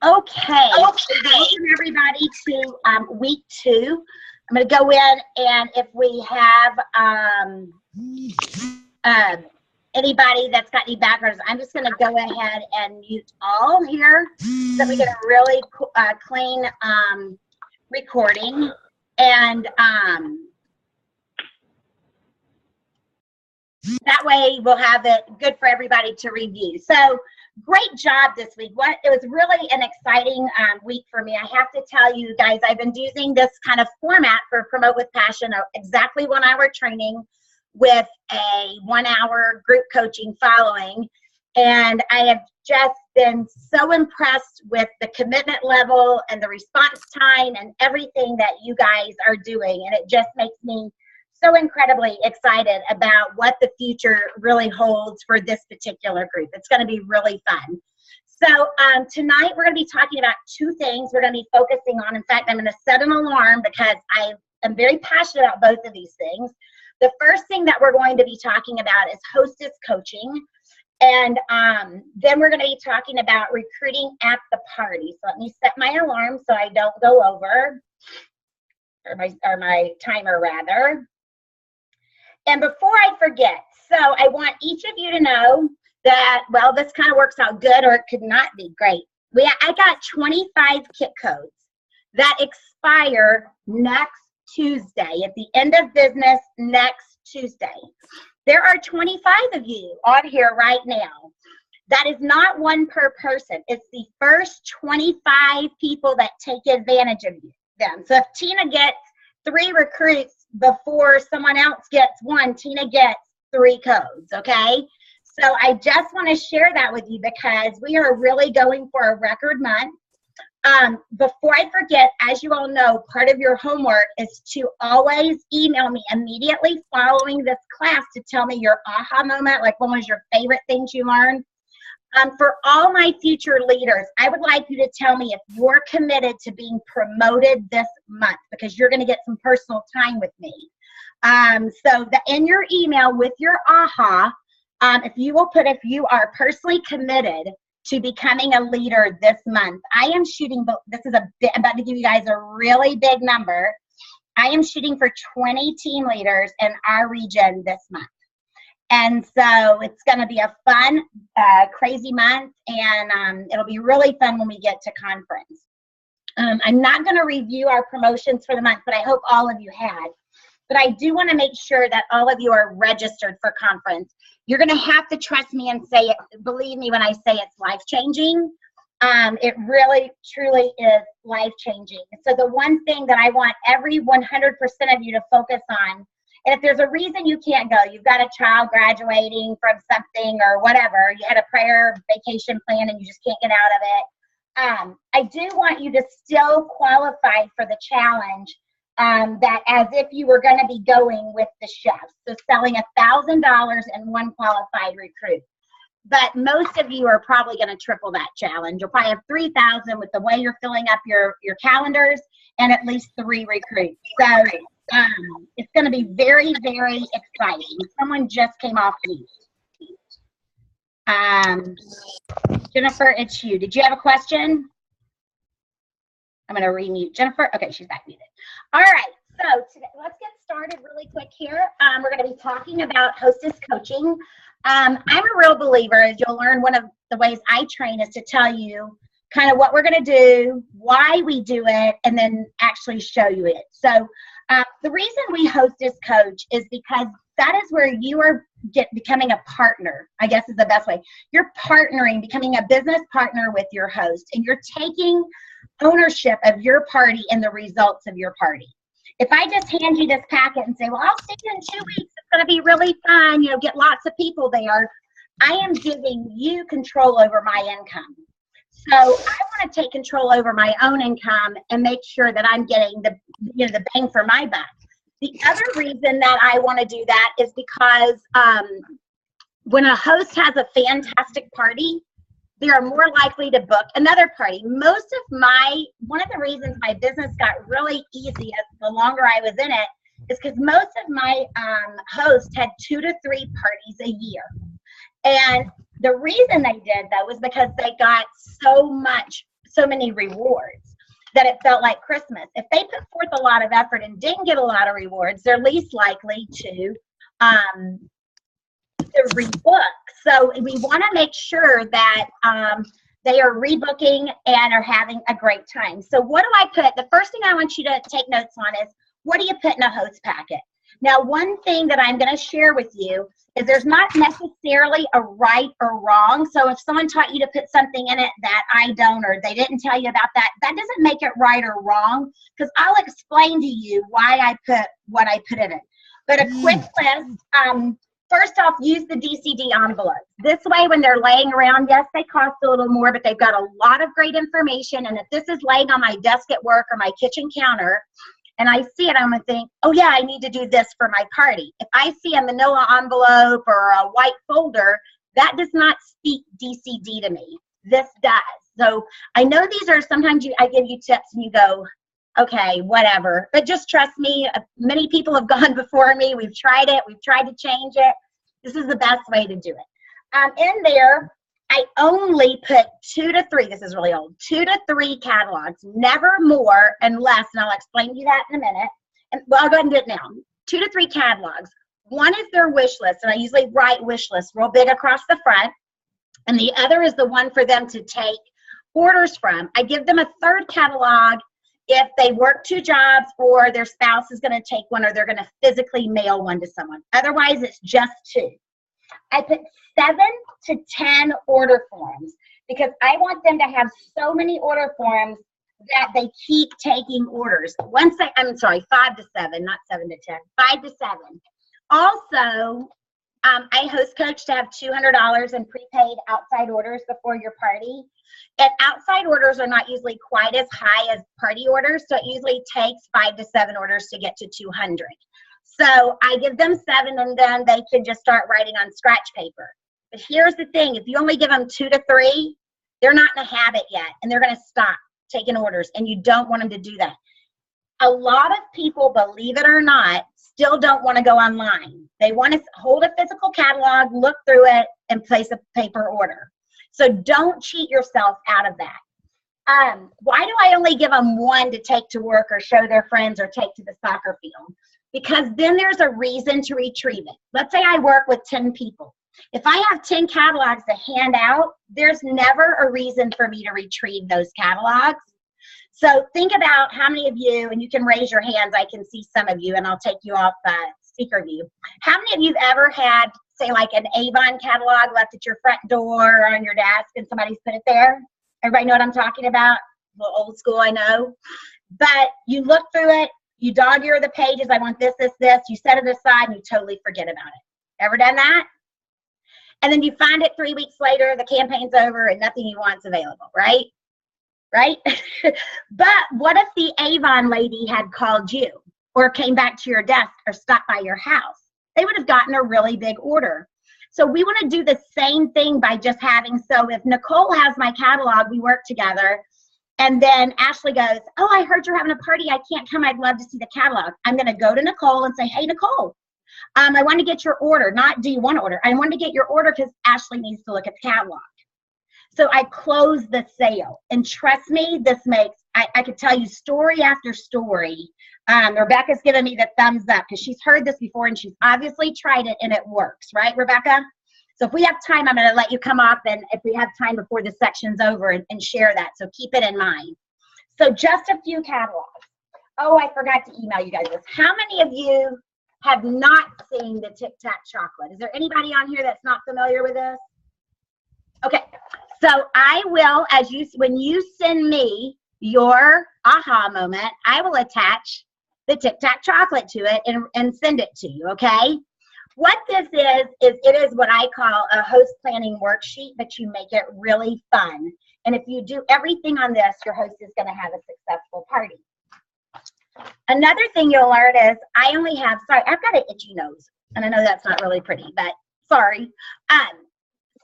Okay, welcome everybody to week 2. I'm going to go in, and if we have anybody that's got any backgrounds, I'm just going to go ahead and mute all here so we get a really clean recording. And that way we'll have it good for everybody to review. So great job this week. It was really an exciting week for me. I have to tell you guys, I've been using this kind of format for Promote with Passion, exactly 1 hour training with a 1 hour group coaching following. And I have just been so impressed with the commitment level and the response time and everything that you guys are doing. And it just makes me so incredibly excited about what the future really holds for this particular group. It's going to be really fun. So tonight we're going to be talking about 2 things we're going to be focusing on. In fact, I'm going to set an alarm because I am very passionate about both of these things. The first thing that we're going to be talking about is hostess coaching. And then we're going to be talking about recruiting at the party. So let me set my alarm so I don't go over, or my timer rather. And before I forget, so I want each of you to know that, well, this kind of works out good or it could not be great. I got 25 kit codes that expire next Tuesday, at the end of business next Tuesday. There are 25 of you on here right now. That is not one per person. It's the first 25 people that take advantage of them. So if Tina gets 3 recruits before someone else gets 1, Tina gets 3 codes, okay? So I just want to share that with you because we are really going for a record month. Before I forget, as you all know, part of your homework is to always email me immediately following this class to tell me your aha moment, like what was your favorite things you learned. For all my future leaders, I would like you to tell me if you're committed to being promoted this month because you're going to get some personal time with me. So in your email with your aha, if you will put if you are personally committed to becoming a leader this month. I am shooting, this is I'm about to give you guys a really big number. I am shooting for 20 team leaders in our region this month. And so it's going to be a fun, crazy month, and it'll be really fun when we get to conference. I'm not going to review our promotions for the month, but I hope all of you had. But I do want to make sure that all of you are registered for conference. You're going to have to trust me and say it. Believe me when I say it's life-changing. It really, truly is life-changing. So the one thing that I want every 100% of you to focus on, and if there's a reason you can't go, you've got a child graduating from something or whatever, you had a prayer vacation plan and you just can't get out of it, I do want you to still qualify for the challenge that as if you were going to be going with the chefs. So selling $1,000 and 1 qualified recruit. But most of you are probably going to triple that challenge. You'll probably have 3,000 with the way you're filling up your calendars and at least 3 recruits. So it's going to be very, very exciting. Someone just came off mute. Jennifer, it's you. Did you have a question? I'm going to remute Jennifer. Okay, she's back muted. All right, so today, let's get started really quick here. We're going to be talking about hostess coaching. I'm a real believer, as you'll learn, one of the ways I train is to tell you kind of what we're going to do, why we do it, and then actually show you it. So the reason we hostess coach is because that is where you are becoming a partner, I guess is the best way. You're partnering, becoming a business partner with your host, and you're taking ownership of your party and the results of your party. If I just hand you this packet and say, well, I'll see you in 2 weeks, it's going to be really fun, get lots of people there, I am giving you control over my income. So I want to take control over my own income and make sure that I'm getting the bang for my buck. The other reason that I want to do that is because when a host has a fantastic party, they are more likely to book another party. One of the reasons my business got really easy as the longer I was in it is because most of my hosts had 2 to 3 parties a year. And the reason they did, though, was because they got so so many rewards that it felt like Christmas. If they put forth a lot of effort and didn't get a lot of rewards, they're least likely to rebook. So we want to make sure that they are rebooking and are having a great time. So what do I put? The first thing I want you to take notes on is, what do you put in a host packet? Now, one thing that I'm going to share with you is there's not necessarily a right or wrong. So if someone taught you to put something in it that I don't, or they didn't tell you about that, that doesn't make it right or wrong, because I'll explain to you why I put what I put in it. But a quick list, first off, use the DCD envelopes. This way, when they're laying around, yes, they cost a little more, but they've got a lot of great information. And if this is laying on my desk at work or my kitchen counter, and I see it, I'm going to think, oh yeah, I need to do this for my party. If I see a manila envelope or a white folder, that does not speak DCD to me. This does. So I know these are, sometimes I give you tips and you go, okay, whatever. But just trust me, many people have gone before me. We've tried it. We've tried to change it. This is the best way to do it. In there, I only put 2 to 3, this is really old, 2 to 3 catalogs, never more and less, and I'll explain to you that in a minute. And well, I'll go ahead and do it now. 2 to 3 catalogs. One is their wish list, and I usually write wish list real big across the front, and the other is the one for them to take orders from. I give them a third catalog if they work 2 jobs or their spouse is going to take one or they're going to physically mail one to someone. Otherwise, it's just 2. I put 7 to 10 order forms because I want them to have so many order forms that they keep taking orders. I'm sorry, 5 to 7, not 7 to 10, 5 to 7. Also, I host coach to have $200 in prepaid outside orders before your party. And outside orders are not usually quite as high as party orders, so it usually takes 5 to 7 orders to get to 200. So I give them 7, and then they can just start writing on scratch paper. But here's the thing, if you only give them 2 to 3, they're not in a habit yet, and they're going to stop taking orders, and you don't want them to do that. A lot of people, believe it or not, still don't want to go online. They want to hold a physical catalog, look through it, and place a paper order. So don't cheat yourself out of that. Why do I only give them 1 to take to work or show their friends or take to the soccer field? Because then there's a reason to retrieve it. Let's say I work with 10 people. If I have 10 catalogs to hand out, there's never a reason for me to retrieve those catalogs. So think about how many of you, and you can raise your hands, I can see some of you, and I'll take you off speaker view. How many of you have ever had, say, like an Avon catalog left at your front door or on your desk and somebody's put it there? Everybody know what I'm talking about? A little old school, I know. But you look through it, you dog-ear the pages, I want this, this, this, you set it aside and you totally forget about it. Ever done that? And then you find it 3 weeks later, the campaign's over and nothing you want's available, right? Right? But what if the Avon lady had called you or came back to your desk or stopped by your house? They would have gotten a really big order. So we want to do the same thing by just having, so if Nicole has my catalog, we work together, and then Ashley goes, oh, I heard you're having a party, I can't come, I'd love to see the catalog. I'm going to go to Nicole and say, hey, Nicole, I want to get your order, not do you want to order? I want to get your order because Ashley needs to look at the catalog. So I close the sale. And trust me, this makes, I could tell you story after story. Rebecca's giving me the thumbs up because she's heard this before and she's obviously tried it and it works, right, Rebecca? So if we have time, I'm going to let you come up, and if we have time before the section's over, and share that. So keep it in mind. So just a few catalogs. Oh, I forgot to email you guys this. How many of you have not seen the Tic Tac chocolate? Is there anybody on here that's not familiar with this? Okay, so I will, when you send me your aha moment, I will attach the Tic Tac chocolate to it and send it to you, okay? What this is it is what I call a host planning worksheet, but you make it really fun. And if you do everything on this, your host is going to have a successful party. Another thing you'll learn is I only have, sorry, I've got an itchy nose, and I know that's not really pretty, but sorry.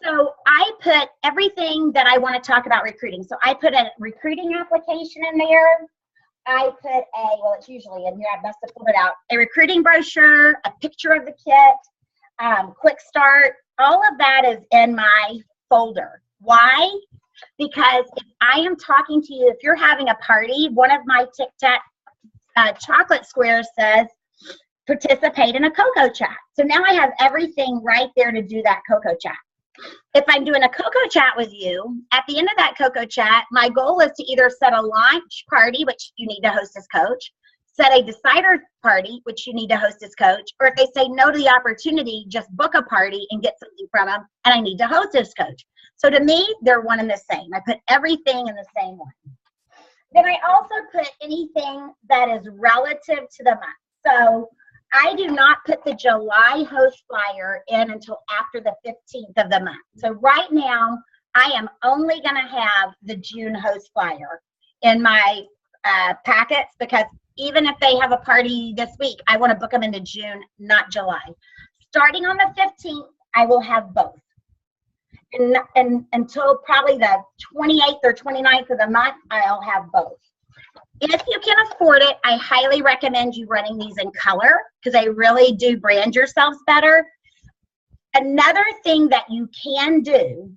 So I put everything that I want to talk about recruiting. So I put a recruiting application in there. I put well, it's usually in here, I must have pulled it out, a recruiting brochure, a picture of the kit, quick start. All of that is in my folder. Why? because if I am talking to you, if you're having a party, one of my Tic Tac chocolate squares says, participate in a cocoa chat. So now I have everything right there to do that cocoa chat. If I'm doing a cocoa chat with you, at the end of that cocoa chat, my goal is to either set a launch party, which you need to host as coach, set a decider party, which you need to host as coach, or if they say no to the opportunity, just book a party and get something from them, and I need to host as coach. So to me, they're one and the same. I put everything in the same one. Then I also put anything that is relative to the month. So I do not put the July host flyer in until after the 15th of the month. So right now, I am only going to have the June host flyer in my packets, because even if they have a party this week, I want to book them into June, not July. Starting on the 15th, I will have both. And until probably the 28th or 29th of the month, I'll have both. If you can afford it, I highly recommend you running these in color, because they really do brand yourselves better. Another thing that you can do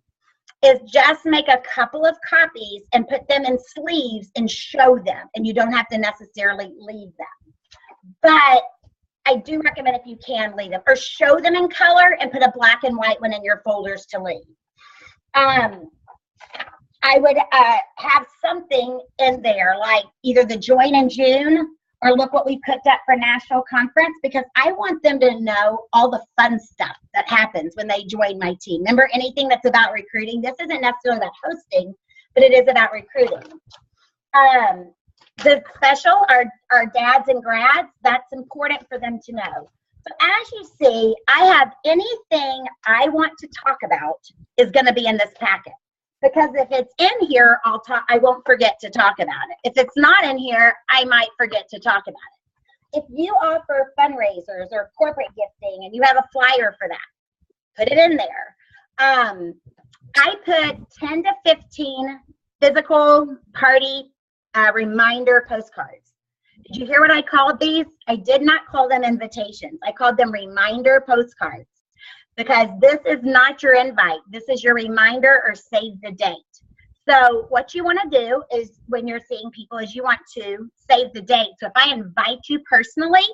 is just make a couple of copies and put them in sleeves and show them, and you don't have to necessarily leave them. But I do recommend, if you can, leave them, or show them in color and put a black and white one in your folders to leave. I would have something in there like either the join in June or look what we picked up for national conference, because I want them to know all the fun stuff that happens when they join my team. Remember, anything that's about recruiting, this isn't necessarily about hosting, but it is about recruiting. The special, our dads and grads, that's important for them to know. So as you see, I have anything I want to talk about is going to be in this packet. Because if it's in here, I won't forget to talk about it. If it's not in here, I might forget to talk about it. If you offer fundraisers or corporate gifting and you have a flyer for that, put it in there. I put 10 to 15 physical party reminder postcards. Did you hear what I called these? I did not call them invitations. I called them reminder postcards. Because this is not your invite. This is your reminder or save the date. So what you want to do is, when you're seeing people, is you want to save the date. So if I invite you personally,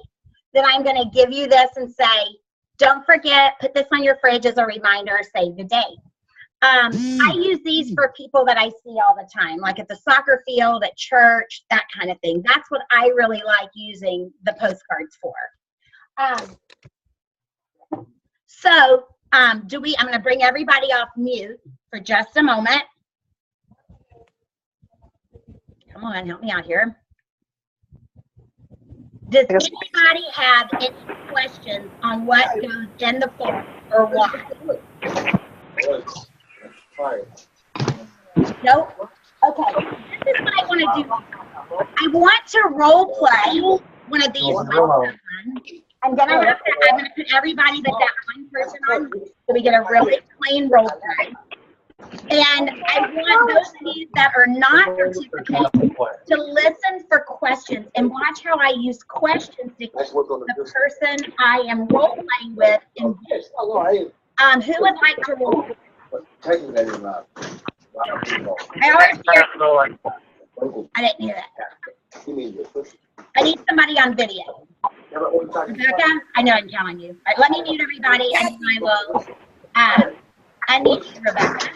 then I'm going to give you this and say, don't forget, put this on your fridge as a reminder, save the date. I use these for people that I see all the time, like at the soccer field, at church, that kind of thing. That's what I really like using the postcards for. So I'm going to bring everybody off mute for just a moment. Come on, help me out here. Does anybody have any questions on what goes in the form or why? Nope. Okay, this is what I want to do. I want to role play one of these with someone. And then I'm going to put everybody but that one person on, so we get a really clean role play. And I want those of you that are not participating to listen for questions and watch how I use questions to keep the person I am role playing with engaged. Who would like to role play? I always hear. I didn't hear that. I need somebody on video. Rebecca, I know I'm telling you. All right, let me mute everybody, and I will. I need you, Rebecca.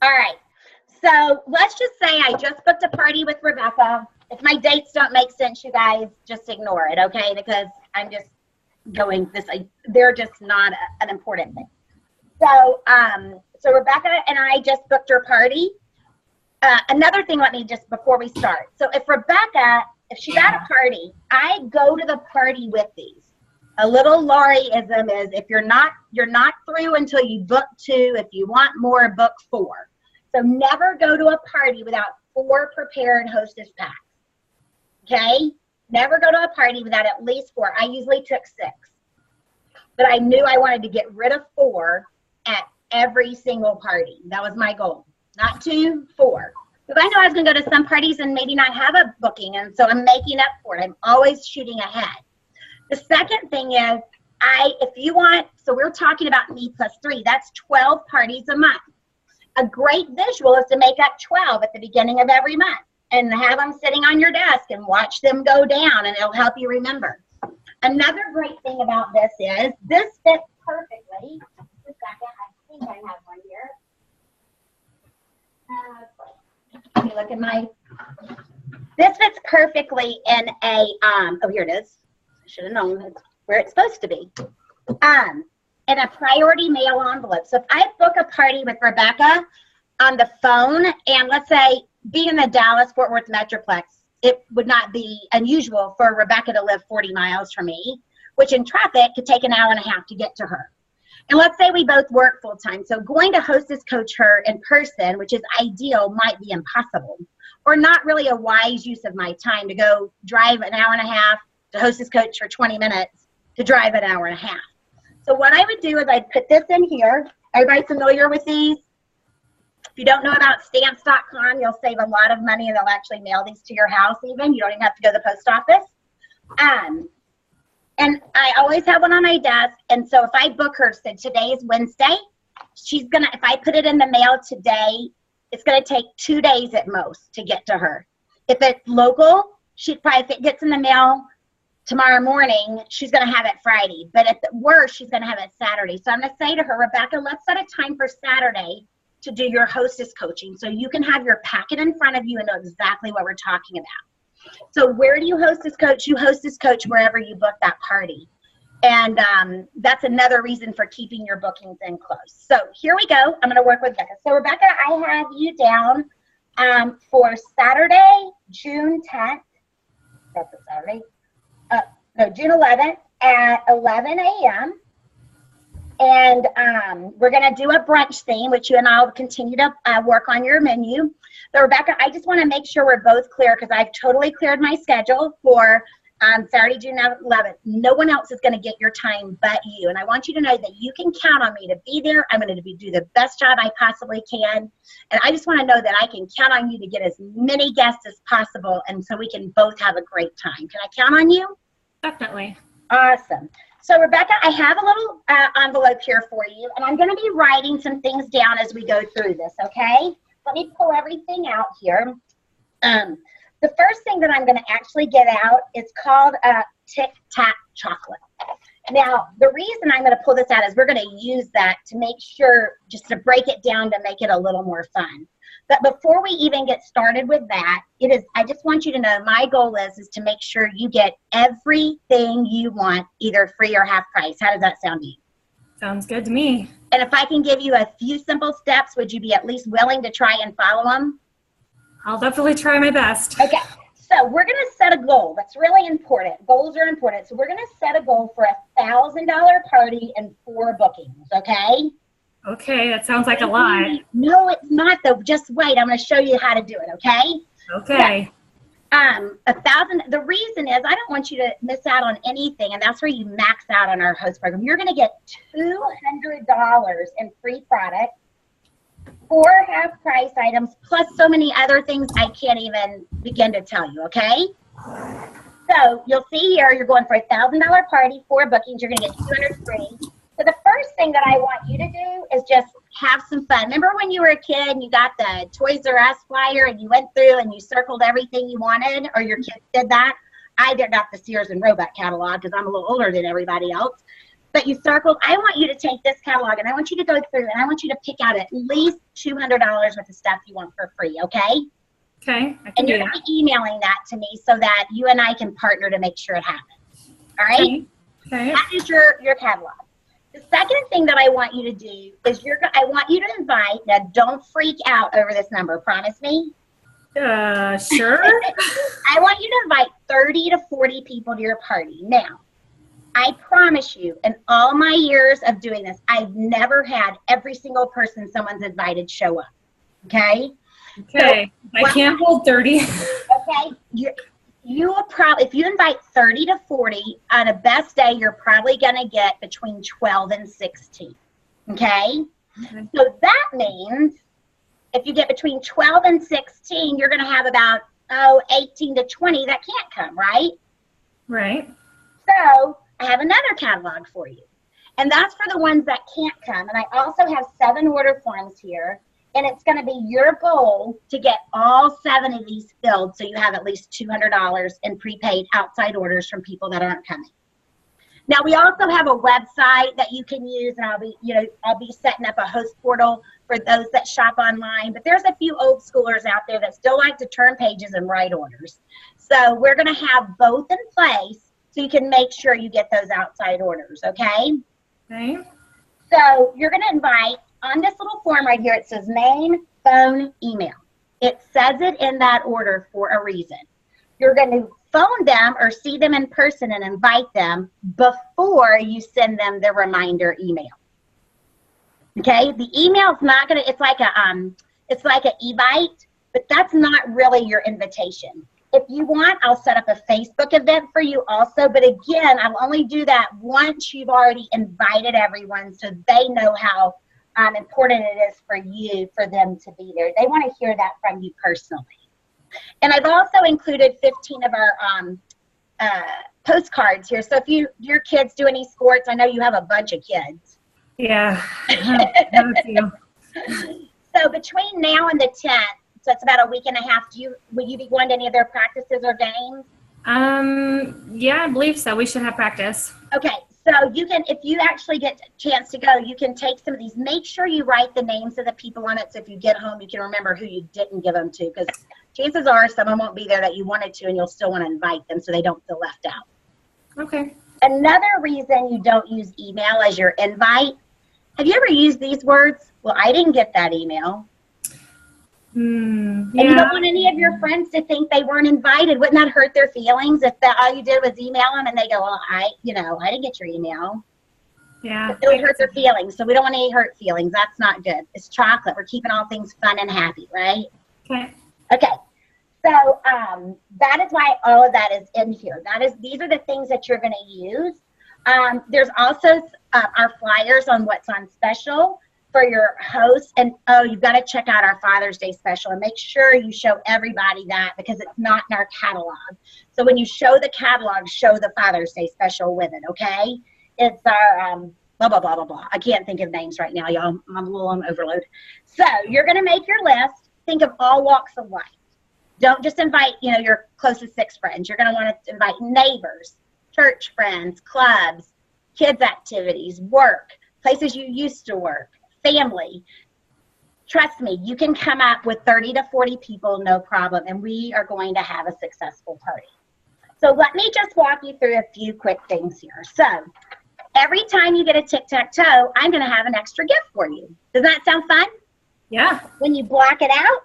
All right. So let's just say I just booked a party with Rebecca. If my dates don't make sense, you guys just ignore it, okay? Because I'm just going this. They're just not an important thing. So, so Rebecca and I just booked her party. Another thing, let me just before we start. So if Rebecca, if she's at a party, I go to the party with these. A little Laurieism is if you're not through until you book 2. If you want more, book 4. So never go to a party without 4 prepared hostess packs. Okay? Never go to a party without at least 4. I usually took 6. But I knew I wanted to get rid of 4 at every single party. That was my goal. Not 2, 4. Because I know I was going to go to some parties and maybe not have a booking, and so I'm making up for it. I'm always shooting ahead. The second thing is if you want, so we're talking about me plus 3, that's 12 parties a month. A great visual is to make up 12 at the beginning of every month and have them sitting on your desk and watch them go down, and it'll help you remember. Another great thing about this is this fits perfectly. Just a second, I think I have one here. Let me look at this fits perfectly in a, oh, here it is. I should have known it's where it's supposed to be. In a priority mail envelope. So if I book a party with Rebecca on the phone, and let's say being in the Dallas-Fort Worth Metroplex, it would not be unusual for Rebecca to live 40 miles from me, which in traffic could take an hour and a half to get to her. And let's say we both work full time. So going to hostess coach her in person, which is ideal, might be impossible, or not really a wise use of my time to go drive an hour and a half to hostess coach for 20 minutes to drive an hour and a half. So what I would do is I'd put this in here. Everybody familiar with these? If you don't know about stamps.com, you'll save a lot of money, and they'll actually mail these to your house even. You don't even have to go to the post office. And I always have one on my desk. And so if I book her, so today is Wednesday, if I put it in the mail today, it's going to take 2 days at most to get to her. If it's local, if it gets in the mail tomorrow morning, she's going to have it Friday. But at the worst, she's going to have it Saturday. So I'm going to say to her, Rebecca, let's set a time for Saturday to do your hostess coaching, so you can have your packet in front of you and know exactly what we're talking about. So where do you hostess coach? You hostess coach wherever you book that party. And that's another reason for keeping your bookings in close. So here we go. I'm going to work with Rebecca. So Rebecca, I have you down for Saturday, June 10th. That's a Saturday. No, June 11th at 11 a.m. And we're going to do a brunch theme, which you and I will continue to work on your menu. But Rebecca, I just want to make sure we're both clear, because I've totally cleared my schedule for Saturday, June 11th. No one else is going to get your time but you. And I want you to know that you can count on me to be there. I'm going to do the best job I possibly can. And I just want to know that I can count on you to get as many guests as possible, and so we can both have a great time. Can I count on you? Definitely. Awesome. So Rebecca, I have a little envelope here for you, and I'm going to be writing some things down as we go through this, okay? Let me pull everything out here. The first thing that I'm going to actually get out is called Tic Tac chocolate. Now, the reason I'm going to pull this out is we're going to use that to make sure, just to break it down to make it a little more fun. But before we even get started with that, I just want you to know my goal is to make sure you get everything you want, either free or half price. How does that sound to you? Sounds good to me. And if I can give you a few simple steps, would you be at least willing to try and follow them? I'll definitely try my best. Okay. So we're going to set a goal. That's really important. Goals are important. So we're going to set a goal for $1,000 party and 4 bookings, okay? Okay, that sounds like a lot. No, it's not though. Just wait. I'm going to show you how to do it, okay? Okay. Yeah. 1,000. The reason is I don't want you to miss out on anything, and that's where you max out on our host program. You're going to get $200 in free product, 4 half-price items, plus so many other things I can't even begin to tell you, okay? So you'll see here, you're going for $1,000 party, 4 bookings. You're going to get 200 free. So the first thing that I want you to do is just have some fun. Remember when you were a kid and you got the Toys R Us flyer and you went through and you circled everything you wanted, or your kids did that? I did not the Sears and Roebuck catalog because I'm a little older than everybody else. But you circled. I want you to take this catalog and I want you to go through and I want you to pick out at least $200 worth of stuff you want for free, okay? Okay. And you're going to be emailing that to me so that you and I can partner to make sure it happens. All right? Okay. That is your catalog. The second thing that I want you to do is I want you to invite, now don't freak out over this number, promise me. Sure. I want you to invite 30 to 40 people to your party. Now, I promise you, in all my years of doing this, I've never had every single person someone's invited show up, okay? Okay, so, I can't hold 30. Okay, you will probably, if you invite 30 to 40, on a best day, you're probably going to get between 12 and 16, okay? So that means if you get between 12 and 16, you're going to have about, 18 to 20 that can't come, right? Right. So I have another catalog for you. And that's for the ones that can't come. And I also have 7 order forms here. And it's going to be your goal to get all 7 of these filled so you have at least $200 in prepaid outside orders from people that aren't coming. Now, we also have a website that you can use, and I'll be setting up a host portal for those that shop online. But there's a few old schoolers out there that still like to turn pages and write orders. So we're going to have both in place so you can make sure you get those outside orders, okay? Okay. So you're going to invite, on this little form right here, it says name, phone, email. It says it in that order for a reason. You're going to phone them or see them in person and invite them before you send them the reminder email. Okay? The email is not going to, it's like an e-bite, but that's not really your invitation. If you want, I'll set up a Facebook event for you also, but again, I'll only do that once you've already invited everyone so they know how important it is for you, for them to be there. They want to hear that from you personally. And I've also included 15 of our postcards here. So if your kids do any sports, I know you have a bunch of kids. Yeah. So between now and the 10th, so it's about a week and a half, will you be going to any of their practices or games? Yeah, I believe so. We should have practice. Okay. So you can, if you actually get a chance to go, you can take some of these. Make sure you write the names of the people on it so if you get home, you can remember who you didn't give them to, because chances are someone won't be there that you wanted to, and you'll still want to invite them so they don't feel left out. Okay. Another reason you don't use email as your invite, have you ever used these words? Well, I didn't get that email. Yeah. And you don't want any of your friends to think they weren't invited. Wouldn't that hurt their feelings if all you did was email them and they go, well, I didn't get your email. Yeah. It would hurt their feelings. So we don't want any hurt feelings. That's not good. It's chocolate. We're keeping all things fun and happy, right? Okay. Okay. So that is why all of that is in here. These are the things that you're going to use. There's also our flyers on what's on special for your host. And you've got to check out our Father's Day special and make sure you show everybody that, because it's not in our catalog. So when you show the catalog, show the Father's Day special with it, okay? It's our blah, blah, blah, blah, blah. I can't think of names right now, y'all. I'm a little on overload. So you're going to make your list. Think of all walks of life. Don't just invite, your closest 6 friends. You're going to want to invite neighbors, church friends, clubs, kids activities, work, places you used to work, family. Trust me, you can come up with 30 to 40 people, no problem, and we are going to have a successful party. So let me just walk you through a few quick things here. So every time you get a tic-tac-toe, I'm going to have an extra gift for you. Does that sound fun? Yeah. When you block it out,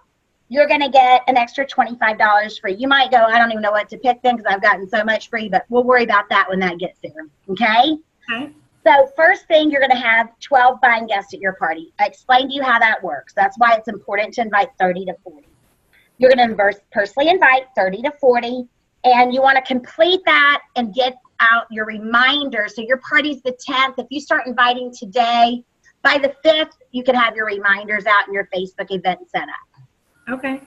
you're going to get an extra $25 free. You might go, I don't even know what to pick then because I've gotten so much free, but we'll worry about that when that gets there, okay? Okay. So first thing, you're going to have 12 buying guests at your party. I explained to you how that works. That's why it's important to invite 30 to 40. You're going to personally invite 30 to 40, and you want to complete that and get out your reminder. So your party's the 10th. If you start inviting today, by the 5th, you can have your reminders out and your Facebook event set up. Okay.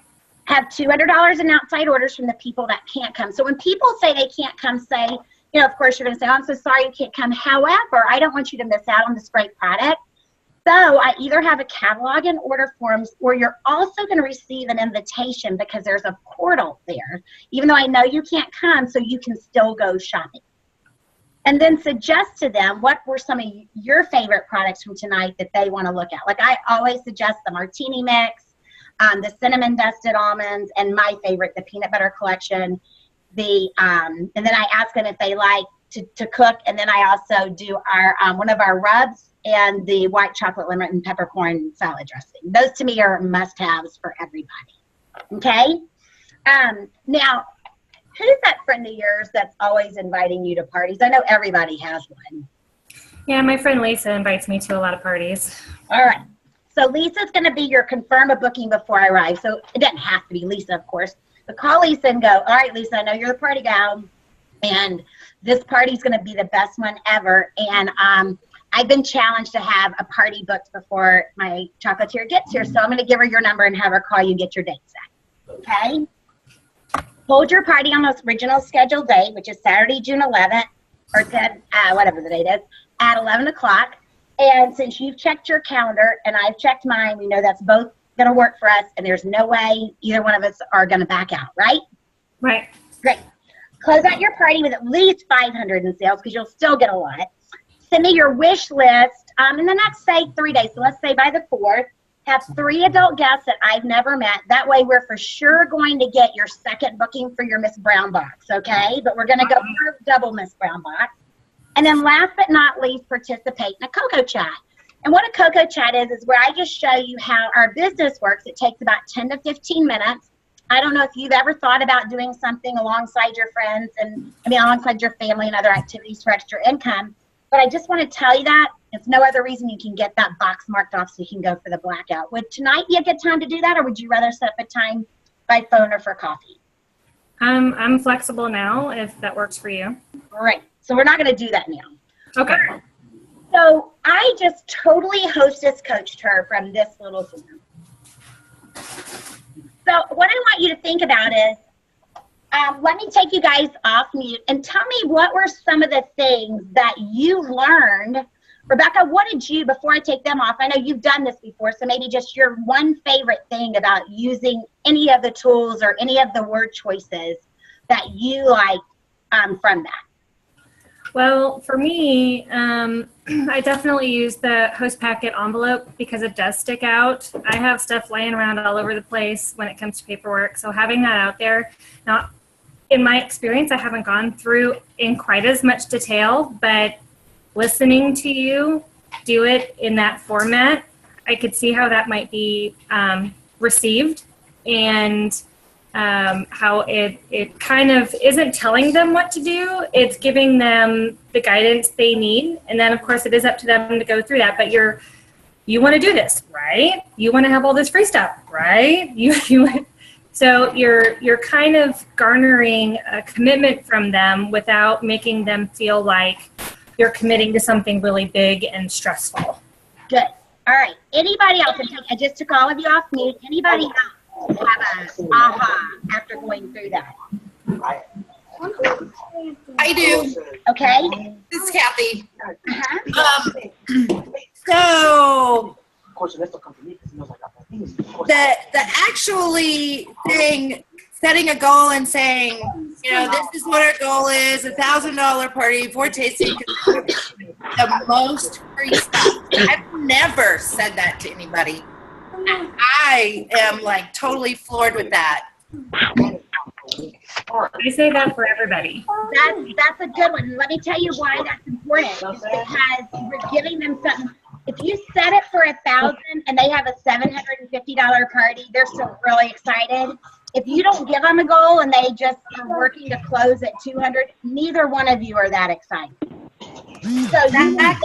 Have $200 in outside orders from the people that can't come. So when people say they can't come, say, of course you're going to say, oh, I'm so sorry you can't come. However, I don't want you to miss out on this great product. So I either have a catalog and order forms, or you're also going to receive an invitation because there's a portal there, even though I know you can't come, so you can still go shopping. And then suggest to them what were some of your favorite products from tonight that they want to look at. Like I always suggest the martini mix, the cinnamon dusted almonds, and my favorite, the peanut butter collection. And then I ask them if they like to cook, and then I also do our one of our rubs and the white chocolate lemon and peppercorn salad dressing. Those to me are must-haves for everybody. Okay. Now, who's that friend of yours that's always inviting you to parties? I know everybody has one. Yeah, my friend Lisa invites me to a lot of parties. All right. So Lisa's going to be your confirm a booking before I arrive. So it doesn't have to be Lisa, of course. But call Lisa and go, all right, Lisa, I know you're the party gal, and this party's going to be the best one ever. And I've been challenged to have a party booked before my chocolatier gets here. So I'm going to give her your number and have her call you and get your date set. Okay? Hold your party on the original scheduled date, which is Saturday, June 11th. or 10, whatever the date is, at 11 o'clock. And since you've checked your calendar and I've checked mine, we know that's both going to work for us, and there's no way either one of us are going to back out, right? Right. Great. Close out your party with at least 500 in sales because you'll still get a lot. Send me your wish list in the next, say, 3 days. So let's say by the 4th, have 3 adult guests that I've never met. That way we're for sure going to get your second booking for your Miss Brown box, okay? But we're going to go for double Miss Brown box. And then last but not least, participate in a Coco Chat. And what a Coco Chat is where I just show you how our business works. It takes about 10 to 15 minutes. I don't know if you've ever thought about doing something alongside your friends and, alongside your family and other activities for extra income. But I just want to tell you that it's no other reason you can get that box marked off so you can go for the blackout. Would tonight be a good time to do that, or would you rather set up a time by phone or for coffee? I'm flexible now if that works for you. Great. So we're not going to do that now. Okay. So I just totally hostess coached her from this little Zoom. So what I want you to think about is, let me take you guys off mute and tell me what were some of the things that you learned. Rebecca, what did you, before I take them off, I know you've done this before, so maybe just your one favorite thing about using any of the tools or any of the word choices that you like from that. Well, for me, I definitely use the host packet envelope because it does stick out. I have stuff laying around all over the place when it comes to paperwork, so having that out there. Now, in my experience, I haven't gone through in quite as much detail, but listening to you do it in that format, I could see how that might be received, and how it kind of isn't telling them what to do. It's giving them the guidance they need. And then, of course, it is up to them to go through that. But you want to do this, right? You want to have all this free stuff, right? So you're kind of garnering a commitment from them without making them feel like you're committing to something really big and stressful. Good. All right. Anybody else? I just took all of you off mute. Anybody else have a aha after going through that? I do. Okay. This is Kathy. Uh-huh. So the actually thing, setting a goal and saying, this is what our goal is, $1,000 party, 4 tasting, the most free stuff. I've never said that to anybody. I am like totally floored with that. I say that for everybody. That's a good one. Let me tell you why that's important. It's because we're giving them something. If you set it for $1,000 and they have a $750 party, they're still really excited. If you don't give them a goal and they just are working to close at $200, neither one of you are that excited. So and that's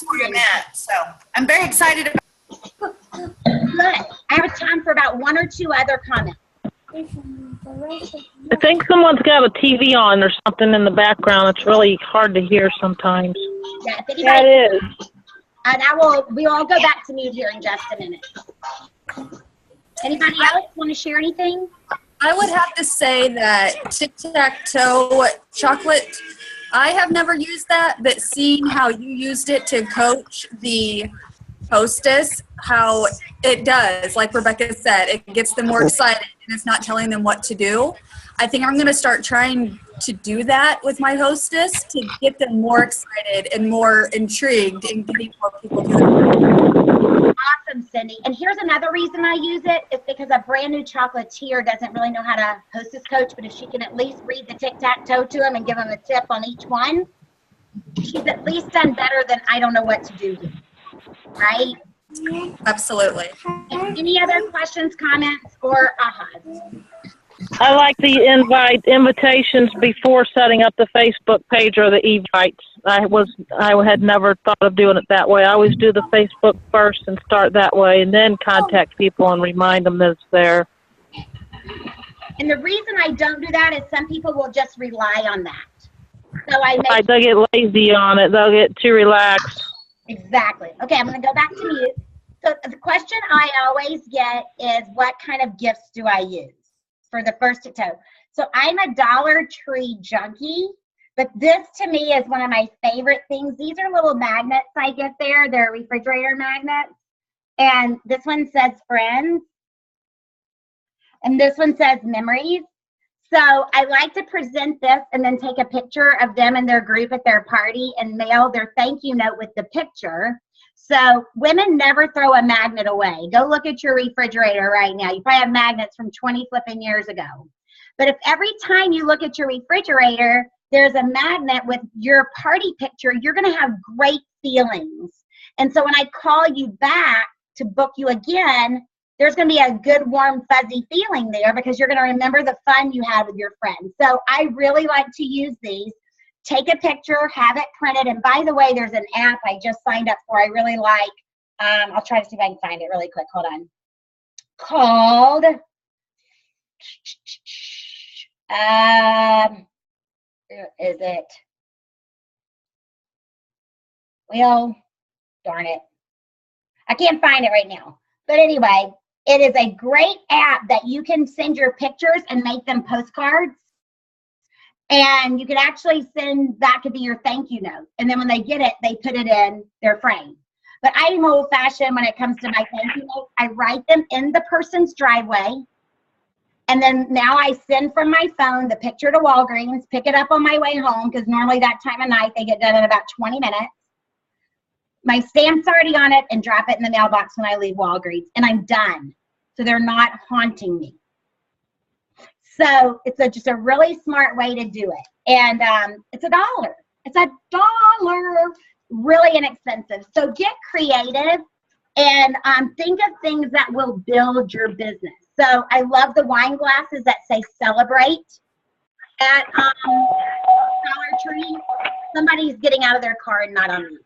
where I'm at. So I'm very excited about. Good. I have time for about 1 or 2 other comments. I think someone's got a TV on or something in the background. It's really hard to hear sometimes. Yeah, if Yeah, anybody, it is. and we'll all go back to mute here in just a minute. Anybody else want to share anything? I would have to say that tic-tac-toe chocolate, I have never used that, but seeing how you used it to coach the hostess, how it does, like Rebecca said, it gets them more excited and it's not telling them what to do. I think I'm going to start trying to do that with my hostess to get them more excited and more intrigued in getting more people to it. Awesome, Cindy. And here's another reason I use it. It's because a brand new chocolatier doesn't really know how to hostess coach, but if she can at least read the tic-tac-toe to them and give them a tip on each one, she's at least done better than I don't know what to do here. Right? Absolutely. Any other questions, comments, or ahas? I like the invitations before setting up the Facebook page or the evites. I had never thought of doing it that way. I always do the Facebook first and start that way, and then contact people and remind them that it's there. And the reason I don't do that is some people will just rely on that. So I make They'll get lazy on it. They'll get too relaxed. Exactly. Okay, I'm going to go back to mute. So the question I always get is, what kind of gifts do I use for the first to toe? So I'm a Dollar Tree junkie, But this to me is one of my favorite things. These are little magnets I get there. They're refrigerator magnets. And this one says friends. And this one says memories. So I like to present this and then take a picture of them and their group at their party and mail their thank you note with the picture. So women never throw a magnet away. Go look at your refrigerator right now. You probably have magnets from 20 flipping years ago. But if every time you look at your refrigerator, there's a magnet with your party picture, you're going to have great feelings. And so when I call you back to book you again, there's going to be a good, warm, fuzzy feeling there because you're going to remember the fun you had with your friends. So I really like to use these. Take a picture, have it printed. And by the way, there's an app I just signed up for I really like. I'll try to see if I can find it really quick. Hold on. Called where is it? Well, darn it. I can't find it right now. But anyway, it is a great app that you can send your pictures and make them postcards. And you can actually send, that could be your thank you note. And then when they get it, they put it in their frame. But I'm old fashioned when it comes to my thank you note. I write them in the person's driveway. And then now I send from my phone the picture to Walgreens, pick it up on my way home, because normally that time of night they get done in about 20 minutes. My stamp's already on it, and drop it in the mailbox when I leave Walgreens, and I'm done. So they're not haunting me. So it's just a really smart way to do it. And it's $1. It's $1, really inexpensive. So get creative and think of things that will build your business. So I love the wine glasses that say celebrate at Dollar Tree. Somebody's getting out of their car and not on mute.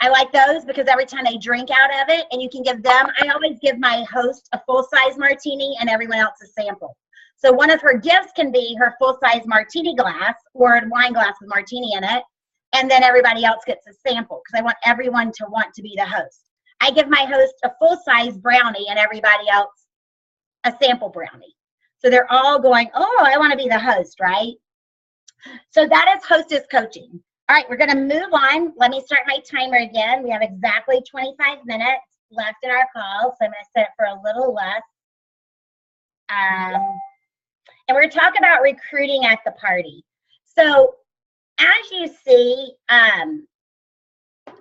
I like those because every time they drink out of it, and you can give them, I always give my host a full-size martini and everyone else a sample. So one of her gifts can be her full-size martini glass or a wine glass with martini in it, and then everybody else gets a sample because I want everyone to want to be the host. I give my host a full-size brownie and everybody else a sample brownie. So they're all going, oh, I want to be the host, right? So that is hostess coaching. All right, we're going to move on. Let me start my timer again. We have exactly 25 minutes left in our call, so I'm going to set it for a little less. And we're going to talk about recruiting at the party. So as you see,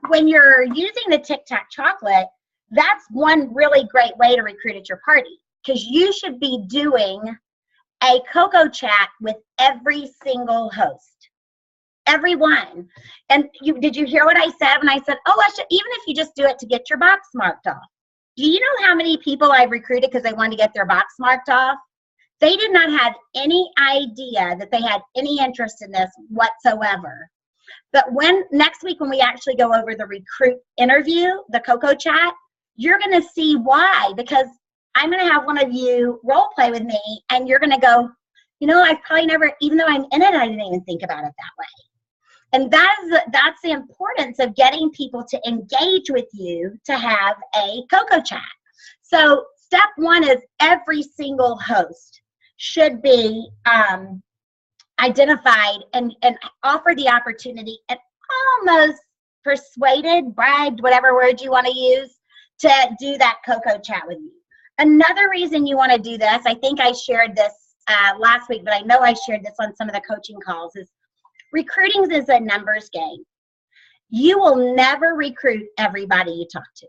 when you're using the Tic Tac chocolate, that's one really great way to recruit at your party, because you should be doing a cocoa chat with every single host. Everyone. And did you hear what I said when I said, oh, even if you just do it to get your box marked off? Do you know how many people I've recruited because they wanted to get their box marked off? They did not have any idea that they had any interest in this whatsoever. But next week when we actually go over the recruit interview, the cocoa chat, you're going to see why, because I'm going to have one of you role play with me, and you're going to go, you know, I've probably never, even though I'm in it, I didn't even think about it that way. And that's the importance of getting people to engage with you to have a cocoa chat. So step one is every single host should be identified and offer the opportunity and almost persuaded, bragged, whatever word you want to use, to do that cocoa chat with you. Another reason you want to do this, I think I shared this last week, but I know I shared this on some of the coaching calls, is recruiting is a numbers game. You will never recruit everybody you talk to.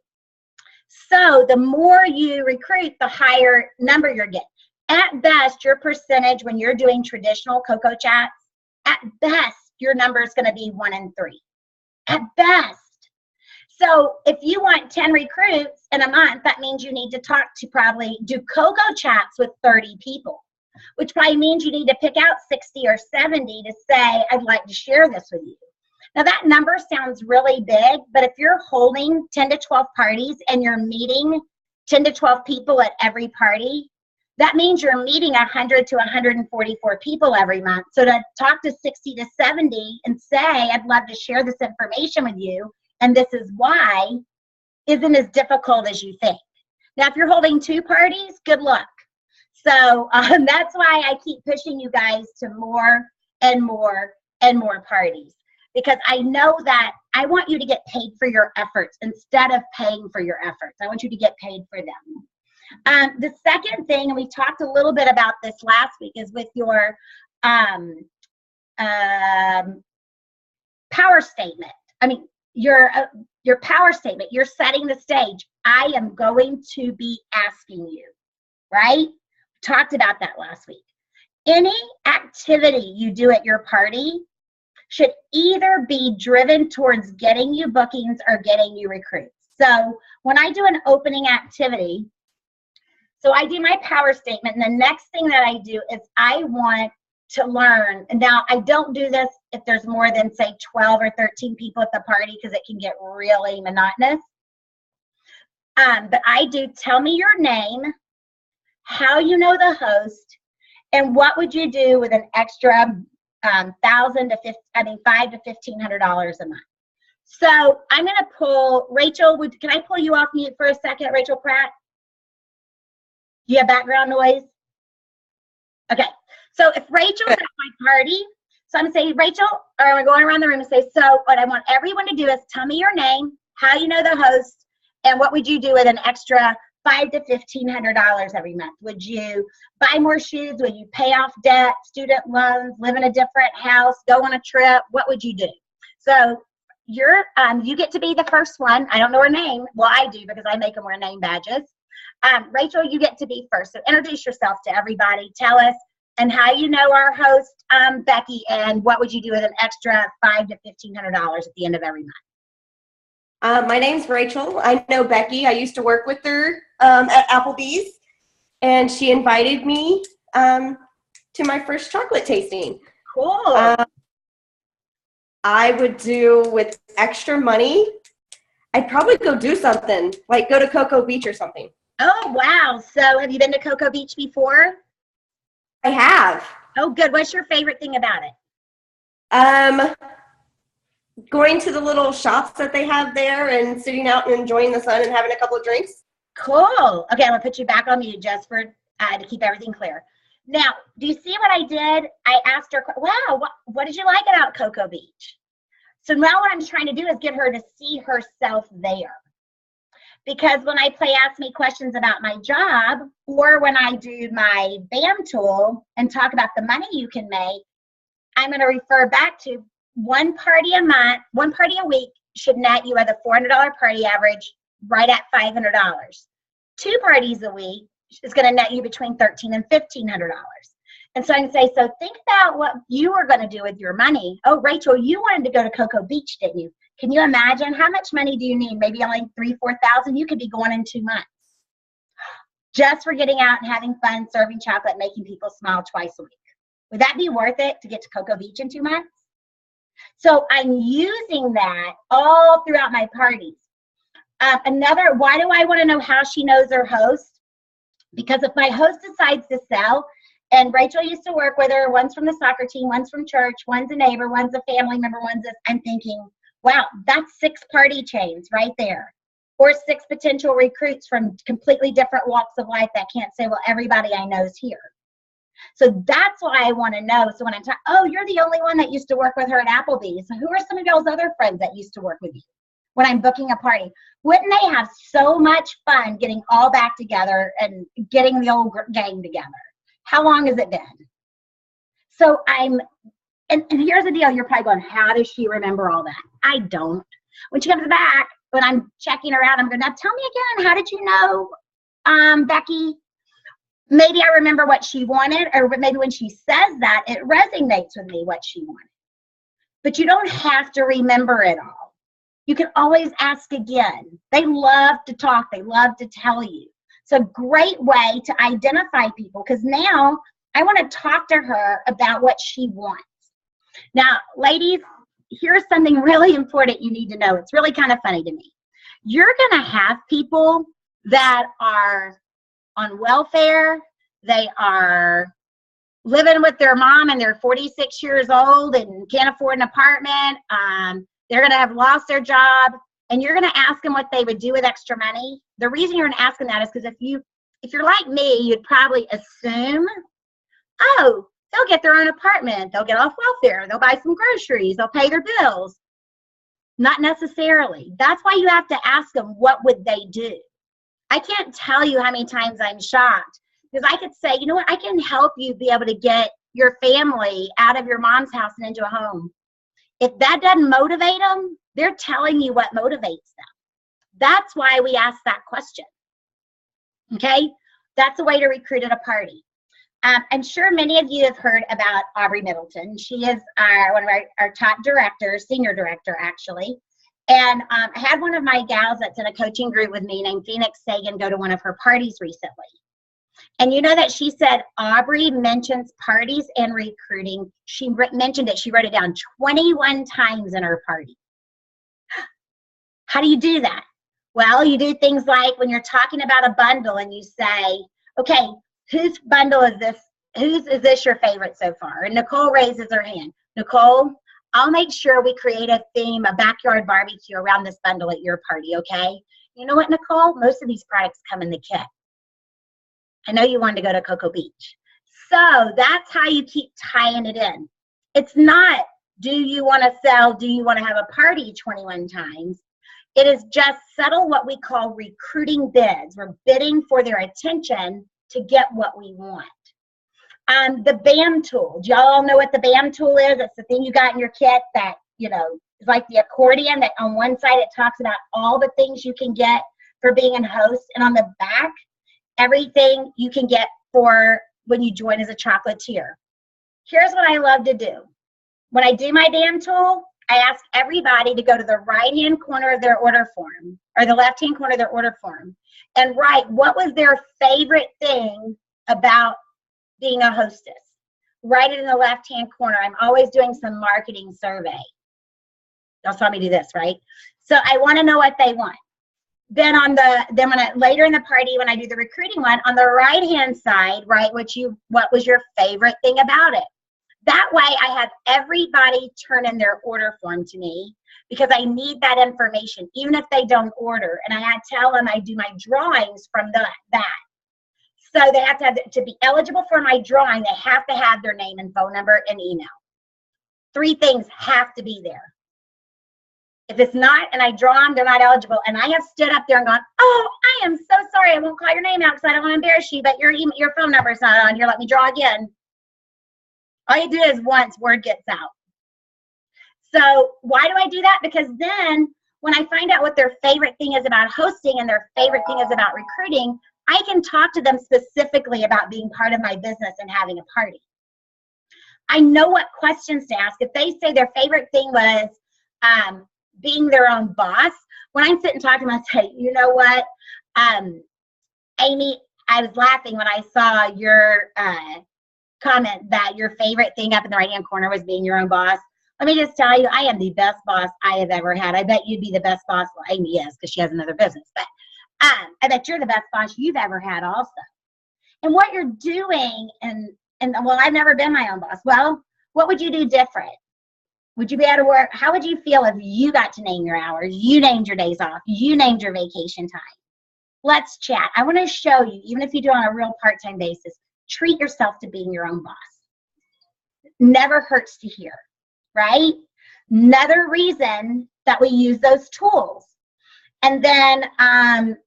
So the more you recruit, the higher number you're getting. At best, your percentage when you're doing traditional cocoa chats, at best, your number is going to be 1 in 3. At best. So if you want 10 recruits in a month, that means you need to probably do cocoa chats with 30 people, which probably means you need to pick out 60 or 70 to say, I'd like to share this with you. Now that number sounds really big, but if you're holding 10 to 12 parties and you're meeting 10 to 12 people at every party, that means you're meeting 100 to 144 people every month. So to talk to 60 to 70 and say, I'd love to share this information with you, and this is why, isn't as difficult as you think. Now, if you're holding 2 parties, good luck. So that's why I keep pushing you guys to more and more and more parties, because I know that I want you to get paid for your efforts instead of paying for your efforts. I want you to get paid for them. The second thing, and we talked a little bit about this last week, is with your power statement. I mean, your power statement. You're setting the stage. I am going to be asking you, right? Talked about that last week. Any activity you do at your party should either be driven towards getting you bookings or getting you recruits. So when I do an opening activity, so I do my power statement, and the next thing that I do is I want to learn. And now I don't do this if there's more than, say, 12 or 13 people at the party, because it can get really monotonous. But I do tell me your name, how you know the host, and what would you do with an extra $500 to $1,500 a month. So I'm going to pull Rachel. Can I pull you off mute for a second, Rachel Pratt? Do you have background noise? Okay. So if Rachel's at my party, so I'm going to say, Rachel, or I'm going around the room and say, so what I want everyone to do is tell me your name, how you know the host, and what would you do with an extra $500 to $1,500 every month? Would you buy more shoes? Would you pay off debt, student loans, live in a different house, go on a trip? What would you do? So you get to be the first one. I don't know her name. Well, I do, because I make them wear name badges. Rachel, you get to be first. So introduce yourself to everybody. Tell us and how you know our host, Becky, and what would you do with an extra $500 to $1,500 at the end of every month? My name's Rachel. I know Becky. I used to work with her at Applebee's, and she invited me to my first chocolate tasting. Cool. I would do with extra money. I'd probably go do something, like go to Cocoa Beach or something. Oh, wow. So have you been to Cocoa Beach before? I have. Oh, good. What's your favorite thing about it? Going to the little shops that they have there and sitting out and enjoying the sun and having a couple of drinks. Cool. Okay, I'm going to put you back on mute just for to keep everything clear. Now, do you see what I did? I asked her, wow, what did you like about Cocoa Beach? So now what I'm trying to do is get her to see herself there. Because when I play Ask Me Questions about my job, or when I do my BAM tool and talk about the money you can make, I'm going to refer back to one party a month, one party a week should net you at a $400 party average, right at $500. 2 parties a week is going to net you between $1,300 and $1,500. And so I can say, so think about what you are going to do with your money. Oh, Rachel, you wanted to go to Cocoa Beach, didn't you? Can you imagine how much money do you need? Maybe only $3,000, $4,000. You could be going in 2 months just for getting out and having fun, serving chocolate, making people smile twice a week. Would that be worth it to get to Cocoa Beach in 2 months? So I'm using that all throughout my parties. Why do I want to know how she knows her host? Because if my host decides to sell, and Rachel used to work with her, one's from the soccer team, one's from church, one's a neighbor, one's a family member, one's this, I'm thinking, wow, that's 6 party chains right there. Or 6 potential recruits from completely different walks of life that can't say, well, everybody I know is here. So that's why I want to know. So when I'm talking, oh, you're the only one that used to work with her at Applebee's. So who are some of y'all's other friends that used to work with you when I'm booking a party? Wouldn't they have so much fun getting all back together and getting the old gang together? How long has it been? So and here's the deal. You're probably going, how does she remember all that? I don't. When she comes back, when I'm checking her out, I'm going, now tell me again, how did you know, Becky? Maybe I remember what she wanted, or maybe when she says that, it resonates with me what she wanted. But you don't have to remember it all. You can always ask again. They love to talk. They love to tell you. It's a great way to identify people, because now I want to talk to her about what she wants. Now, ladies, here's something really important you need to know. It's really kind of funny to me. You're going to have people that are on welfare. They are living with their mom and they're 46 years old and can't afford an apartment. They're going to have lost their job, and you're going to ask them what they would do with extra money. The reason you're going to ask them that is because if you're like me, you'd probably assume, oh, they'll get their own apartment. They'll get off welfare. They'll buy some groceries. They'll pay their bills. Not necessarily. That's why you have to ask them, what would they do? I can't tell you how many times I'm shocked, because I could say, you know what, I can help you be able to get your family out of your mom's house and into a home. If that doesn't motivate them, they're telling you what motivates them. That's why we ask that question. Okay? That's a way to recruit at a party. I'm sure many of you have heard about Aubrey Middleton. She is one of our top directors, senior director, actually. And I had one of my gals that's in a coaching group with me named Phoenix Sagan go to one of her parties recently. And you know that she said Aubrey mentions parties and recruiting. She mentioned it. She wrote it down 21 times in her party. How do you do that? Well, you do things like when you're talking about a bundle and you say, okay, whose bundle is this? Whose is this your favorite so far? And Nicole raises her hand. Nicole, I'll make sure we create a theme, a backyard barbecue around this bundle at your party, okay? You know what, Nicole? Most of these products come in the kit. I know you wanted to go to Cocoa Beach. So that's how you keep tying it in. It's not, do you want to sell? Do you want to have a party 21 times? It is just settle what we call recruiting bids. We're bidding for their attention to get what we want. The BAM tool. Do y'all all know what the BAM tool is? It's the thing you got in your kit that, you know, is like the accordion that on one side it talks about all the things you can get for being a host, and on the back, everything you can get for when you join as a chocolatier. Here's what I love to do. When I do my BAM tool, I ask everybody to go to the right-hand corner of their order form, or the left-hand corner of their order form, and write what was their favorite thing about being a hostess. Write it in the left-hand corner. I'm always doing some marketing survey. Y'all saw me do this, right? So I want to know what they want. Then later in the party, when I do the recruiting one, on the right-hand side, write what was your favorite thing about it. That way I have everybody turn in their order form to me, because I need that information, even if they don't order. And I tell them I do my drawings from that. So they have to be eligible for my drawing, they have to have their name and phone number and email. 3 things have to be there. If it's not, and I draw them, they're not eligible. And I have stood up there and gone, oh, I am so sorry. I won't call your name out because I don't want to embarrass you, but your phone number is not on here. Let me draw again. All you do is once, word gets out. So why do I do that? Because then when I find out what their favorite thing is about hosting and their favorite thing is about recruiting, I can talk to them specifically about being part of my business and having a party. I know what questions to ask. If they say their favorite thing was being their own boss, when I'm sitting talking to them, I say, you know what, Amy, I was laughing when I saw your comment that your favorite thing up in the right-hand corner was being your own boss. Let me just tell you, I am the best boss I have ever had. I bet you'd be the best boss. Well, Amy is, because she has another business. But I bet you're the best boss you've ever had also. And what you're doing, and well, I've never been my own boss. Well, what would you do different? Would you be able to work? How would you feel if you got to name your hours? You named your days off. You named your vacation time. Let's chat. I want to show you, even if you do it on a real part-time basis, treat yourself to being your own boss. Never hurts to hear, right? Another reason that we use those tools. And then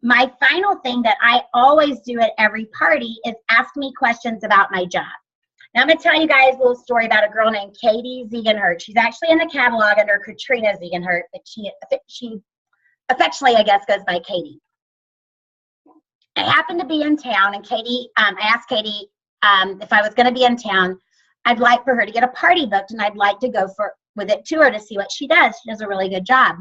my final thing that I always do at every party is ask me questions about my job. Now I'm going to tell you guys a little story about a girl named Katie Ziegenhurt. She's actually in the catalog under Katrina Ziegenhurt, but she affectionately, I guess, goes by Katie. I happened to be in town, and Katie, I asked Katie if I was going to be in town, I'd like for her to get a party booked, and I'd like to go with it to her to see what she does. She does a really good job.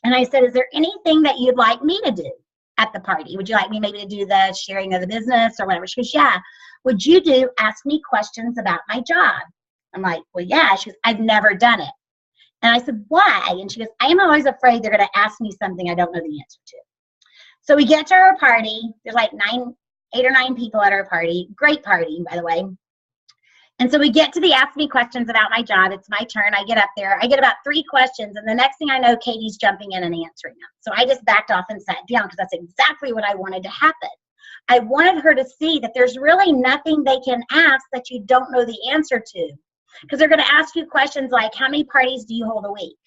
And I said, is there anything that you'd like me to do at the party? Would you like me maybe to do the sharing of the business or whatever? She goes, yeah. Would you ask me questions about my job? I'm like, well, yeah. She goes, I've never done it. And I said, why? And she goes, I am always afraid they're going to ask me something I don't know the answer to. So we get to her party. There's like 8 or 9 people at our party. Great party, by the way. And so we get to the ask me questions about my job. It's my turn. I get up there. I get about 3 questions. And the next thing I know, Katie's jumping in and answering them. So I just backed off and sat down because that's exactly what I wanted to happen. I wanted her to see that there's really nothing they can ask that you don't know the answer to. Because they're going to ask you questions like, how many parties do you hold a week?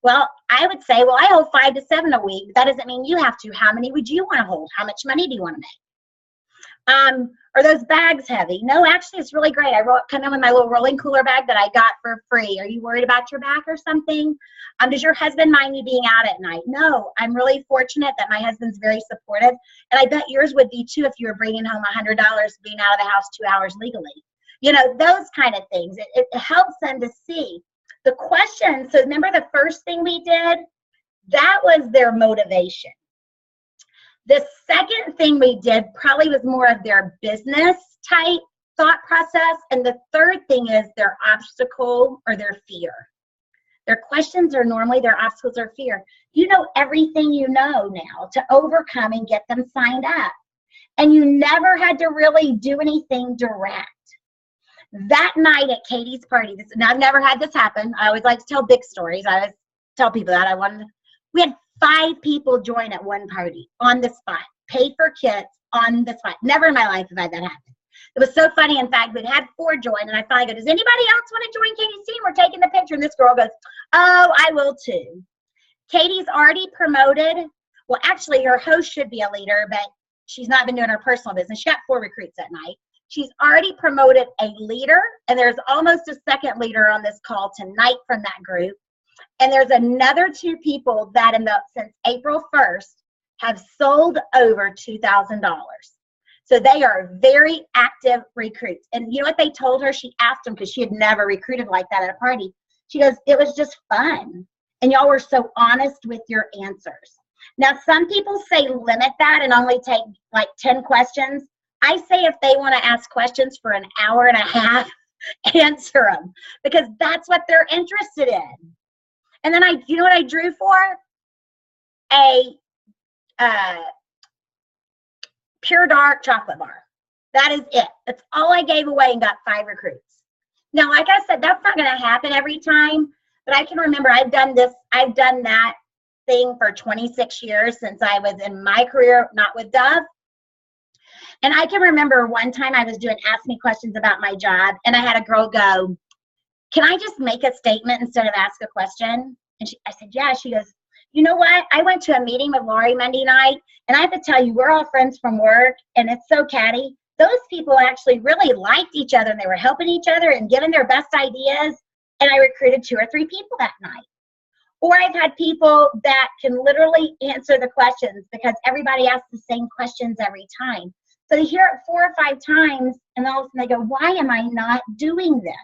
Well, I would say, well, I hold 5 to 7 a week. That doesn't mean you have to. How many would you want to hold? How much money do you want to make? Are those bags heavy? No, actually, it's really great. I come in with my little rolling cooler bag that I got for free. Are you worried about your back or something? Does your husband mind you being out at night? No, I'm really fortunate that my husband's very supportive. And I bet yours would be too if you were bringing home $100 being out of the house 2 hours legally. You know, those kind of things. It helps them to see. The question, so remember the first thing we did? That was their motivation. The second thing we did probably was more of their business type thought process. And the third thing is their obstacle or their fear. Their questions are normally their obstacles or fear. You know everything you know now to overcome and get them signed up. And you never had to really do anything direct. That night at Katie's party, and I've never had this happen. I always like to tell big stories. I always tell people that. We had 5 people join at one party on the spot, paid for kits on the spot. Never in my life have I had that happen. It was so funny. In fact, we'd had 4 join, and I finally go, does anybody else want to join Katie's team? We're taking the picture. And this girl goes, oh, I will too. Katie's already promoted. Well, actually, her host should be a leader, but she's not been doing her personal business. She got 4 recruits that night. She's already promoted a leader, and there's almost a second leader on this call tonight from that group. And there's another 2 people that since April 1st have sold over $2,000. So they are very active recruits. And you know what they told her? She asked them, because she had never recruited like that at a party. She goes, it was just fun. And y'all were so honest with your answers. Now, some people say limit that and only take like 10 questions. I say if they want to ask questions for an hour and a half, answer them, because that's what they're interested in. And then you know what I drew for? A pure dark chocolate bar. That is it. That's all I gave away and got 5 recruits. Now, like I said, that's not going to happen every time, but I can remember I've done that thing for 26 years since I was in my career, not with Dove. And I can remember one time I was doing Ask Me Questions about my job, and I had a girl go, can I just make a statement instead of ask a question? And I said, yeah. She goes, you know what? I went to a meeting with Lori Monday night, and I have to tell you, we're all friends from work, and it's so catty. Those people actually really liked each other, and they were helping each other and giving their best ideas, and I recruited 2 or 3 people that night. Or I've had people that can literally answer the questions because everybody asks the same questions every time. So they hear it 4 or 5 times, and all of a sudden they go, why am I not doing this?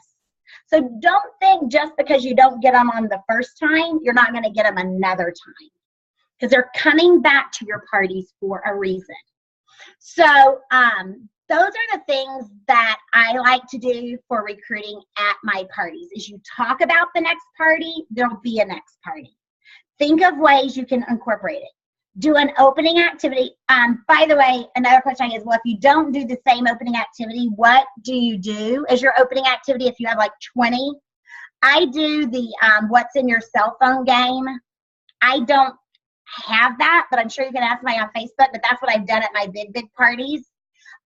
So don't think just because you don't get them on the first time, you're not going to get them another time, because they're coming back to your parties for a reason. So those are the things that I like to do for recruiting at my parties. Is you talk about the next party, there'll be a next party. Think of ways you can incorporate it. Do an opening activity. By the way, another question is, well, if you don't do the same opening activity, what do you do as your opening activity if you have like 20? I do the what's in your cell phone game. I don't have that, but I'm sure you can ask me on Facebook, but that's what I've done at my big parties.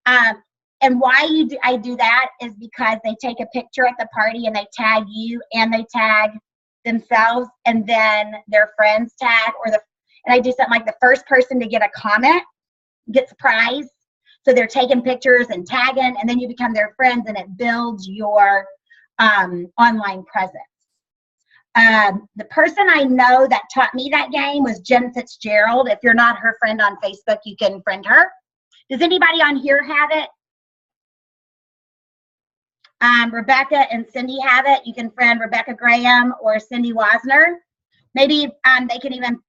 And why I do that is because they take a picture at the party and they tag you and they tag themselves, and then their friends tag, and I do something like the first person to get a comment gets a prize. So they're taking pictures and tagging, and then you become their friends, and it builds your online presence. The person I know that taught me that game was Jen Fitzgerald. If you're not her friend on Facebook, you can friend her. Does anybody on here have it? Rebecca and Cindy have it. You can friend Rebecca Graham or Cindy Wasner. Maybe they can even